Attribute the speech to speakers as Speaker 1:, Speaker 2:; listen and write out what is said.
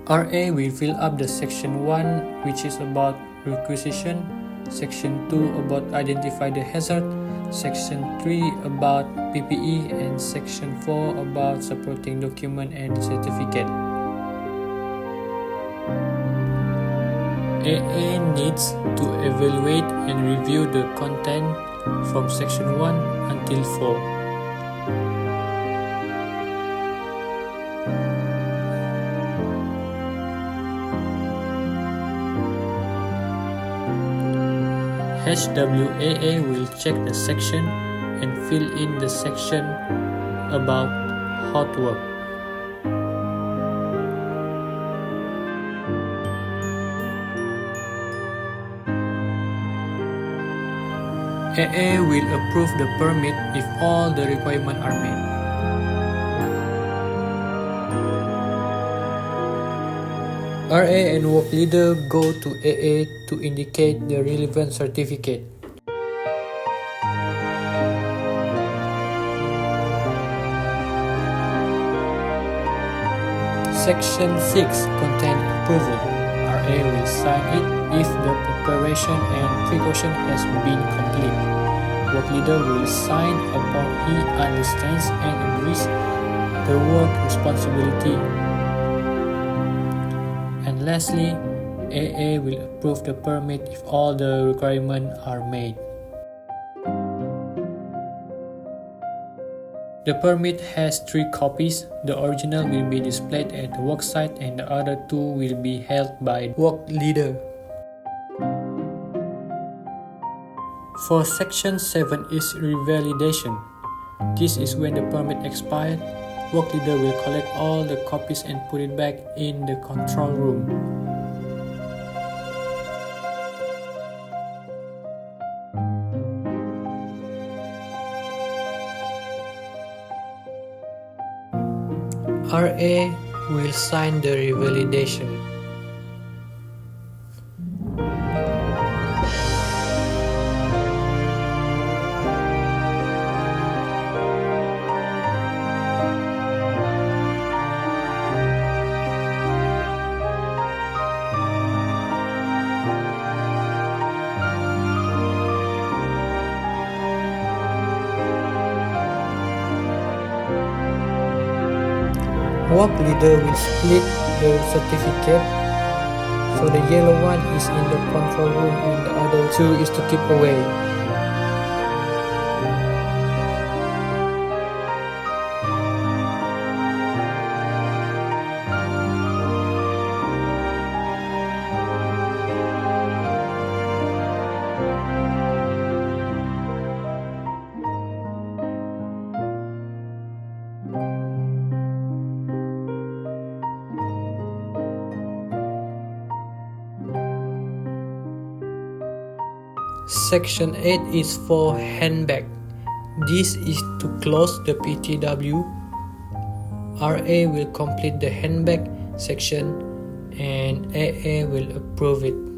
Speaker 1: RA will fill up the section 1, which is about requisition, section 2 about identify the hazard, section 3 about PPE, and section 4 about supporting document and certificate. AA needs to evaluate and review the content from section 1 until 4. HWAA will check the section and fill in the section about hot work. AA will approve the permit if all the requirements are met. RA and work leader go to AA to indicate the relevant certificate. Section 6 content approval. RA will sign it if the preparation and precaution has been complete. Work leader will sign upon he understands and agrees the work responsibility. And lastly, AA will approve the permit if all the requirements are made. The permit has 3 copies. The original will be displayed at the worksite and the other 2 will be held by work leader. For section 7 is revalidation. This is when the permit expired. Work leader will collect all the copies and put it back in the control room. RA will sign the revalidation. Work leader will split the certificate, so the yellow one is in the control room and the other 2 is to keep away. Section 8 is for handbag. This is to close the PTW. RA will complete the handbag section and AA will approve it.